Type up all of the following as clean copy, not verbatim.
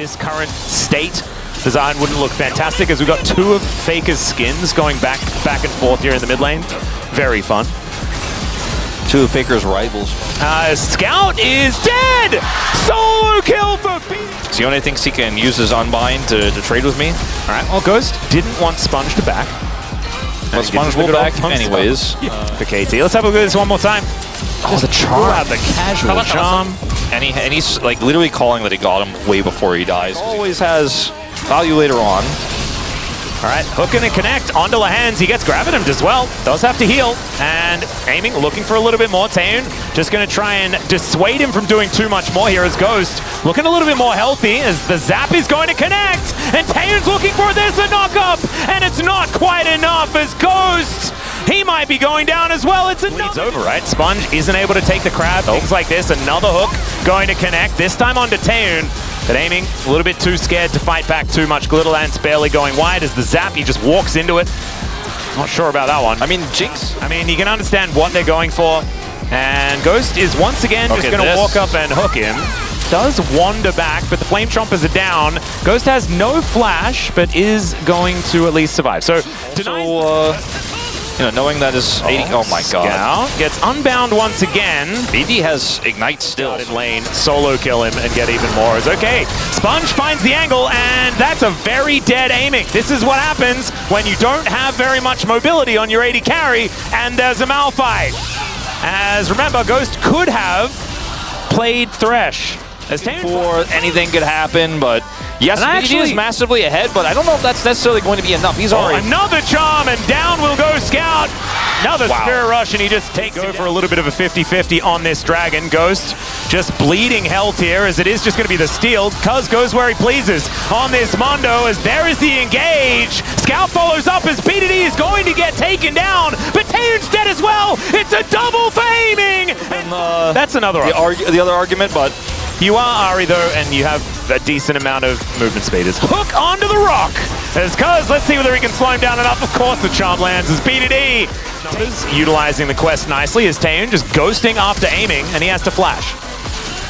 this current state, design wouldn't look fantastic, as we've got two of Faker's skins going back and forth here in the mid lane. Very fun. Two of Faker's rivals. Scout is dead! Solo kill for Bdd. So the only thing he can use is Unbind to trade with me. Alright, well Ghost didn't want Sponge to back. But Sponge will back anyways. For KT. Let's have a look at this one more time. Oh, the charm. The casual charm. And he's like literally calling that he got him way before he dies. Always has value later on. Alright, hook and a connect onto Lahan's. He gets Gravitum as well. Does have to heal. And aiming, looking for a little bit more. Taeun just going to try and dissuade him from doing too much more here as Ghost. Looking a little bit more healthy as the zap is going to connect. And Taeun's looking for this, a knock-up. And it's not quite enough as Ghost. He might be going down as well. It's over, right? Sponge isn't able to take the crab. Things like this. Another hook going to connect. This time onto Taeun. But aiming, a little bit too scared to fight back too much. Glitterland's barely going wide as the zap, he just walks into it. Not sure about that one. I mean, Jinx. I mean, you can understand what they're going for. And Ghost is once again just going to walk up and hook him. Does wander back, but the Flame Chompers are down. Ghost has no flash, but is going to at least survive. So, you know, knowing that his 80, oh my god. Scout gets unbound once again. Bdd has Ignite still. In lane, solo kill him and get even more. It's okay. Sponge finds the angle, and that's a very dead aiming. This is what happens when you don't have very much mobility on your AD carry, and there's a malfight. As remember, Ghost could have played Thresh. Before anything could happen, but yes, Bdd is massively ahead, but I don't know if that's necessarily going to be enough. He's already... Another charm, and down will go Scout. Another Spirit Rush, and he just takes go for a little bit of a 50-50 on this Dragon. Ghost just bleeding health here, as it is just going to be the steal. Cuz goes where he pleases on this Mondo, as there is the engage. Scout follows up as Bdd is going to get taken down, but Taeun's dead as well. It's a double for aiming. And that's another the other argument, but you are Ahri though, and you have a decent amount of movement speed. As hook onto the rock. As Cuz, let's see whether he can slow him down enough. Of course the charm lands as Bdd. Utilizing the quest nicely as Taeun just ghosting after aiming, and he has to flash.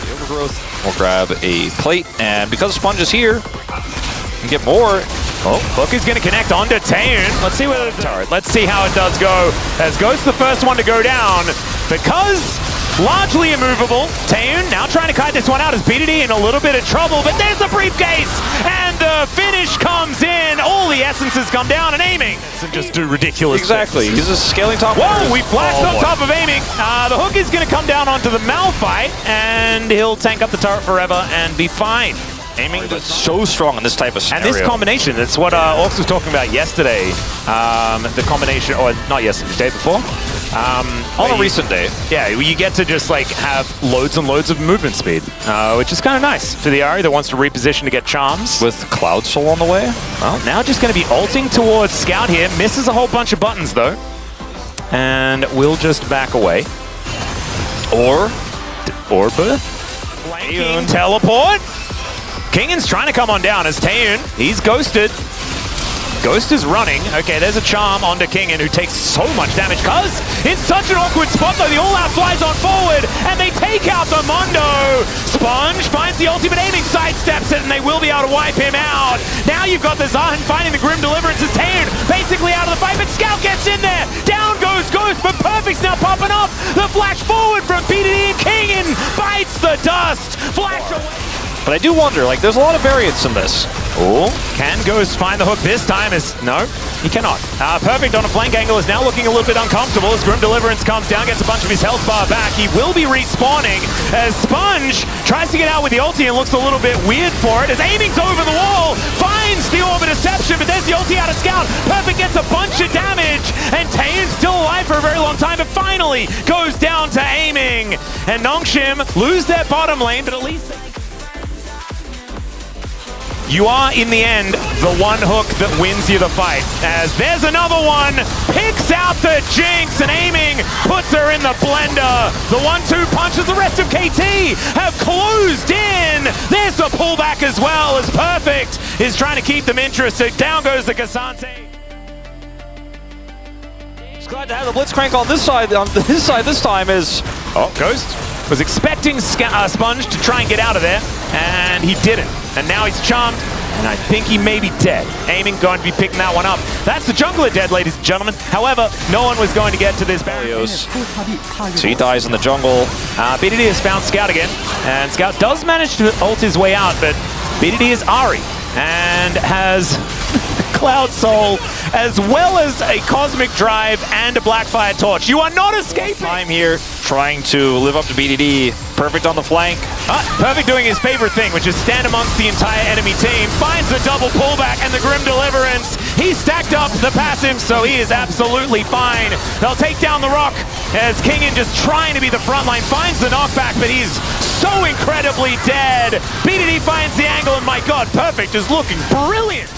The overgrowth will grab a plate, and because Sponge is here, you can get more. Oh, hook is going to connect onto Taeun. Let's see whether the turret. Let's see how it does go. As Ghost the first one to go down, because largely immovable. Taeun now trying to kite this one out as Bdd in a little bit of trouble, but there's the briefcase, and the finish comes in. All the essences come down and aiming. And just do ridiculous things. He's just scaling top. Whoa, we flashed on top of aiming. The hook is going to come down onto the Malphite, and he'll tank up the turret forever and be fine. Aiming that's so strong in this type of scenario. And this combination, that's what Orcs was talking about yesterday. The combination, or not yesterday, the day before. On a recent day. Yeah, you get to just like have loads and loads of movement speed, which is kind of nice for the Ahri that wants to reposition to get charms. With Cloud Soul on the way. Well, now just going to be ulting towards Scout here. Misses a whole bunch of buttons though. And will just back away. Orba. Flanking teleport. Kingan's trying to come on down as Taeun, he's ghosted. Ghost is running. Okay, there's a charm onto Kingan, who takes so much damage. Cuz in such an awkward spot though, the all-out flies on forward, and they take out the Mondo. Sponge finds the ultimate aiming, sidesteps it, and they will be able to wipe him out. Now you've got the Zahan finding the Grim Deliverance as Taeun basically out of the fight, but Scout gets in there. Down goes Ghost, but Perfect's now popping up. The flash forward from Bdd, and Kingan bites the dust. Flash away. But I do wonder, like, there's a lot of variance in this. Oh, can Ghost find the hook this time? No, he cannot. Perfect on a flank angle is now looking a little bit uncomfortable as Grim Deliverance comes down, gets a bunch of his health bar back. He will be respawning as Sponge tries to get out with the ulti and looks a little bit weird for it as aiming's over the wall, finds the Orb of Deception, but there's the ulti out of Scout. Perfect gets a bunch of damage, and Taeun's still alive for a very long time, but finally goes down to aiming. And Nongshim lose their bottom lane, but at least you are, in the end, the one hook that wins you the fight. As there's another one, picks out the Jinx, and aiming puts her in the blender. The 1-2 punches, the rest of KT have closed in. There's the pullback as well, as Perfect is trying to keep them interested. Down goes the Cassante. Just glad to have the Blitzcrank on this side. On his side this time is... Oh, Ghost was expecting Sponge to try and get out of there, and he didn't. and now he's charmed. And I think he may be dead. Aiming going to be picking that one up. That's the jungler dead, ladies and gentlemen. However, no one was going to get to this barrier. So he dies in the jungle. Bdd has found Scout again. And Scout does manage to ult his way out, but Bdd is Ari. And has Cloud Soul, as well as a Cosmic Drive and a Blackfire Torch. You are not escaping! Time here, trying to live up to Bdd. Perfect on the flank. Perfect doing his favorite thing, which is stand amongst the entire enemy team. Finds the double pullback and the Grim Deliverance. He stacked up the passive, so he is absolutely fine. They'll take down the rock as Kingen just trying to be the front line. Finds the knockback, but he's so incredibly dead. Bdd finds the angle, and my god, Perfect is looking brilliant.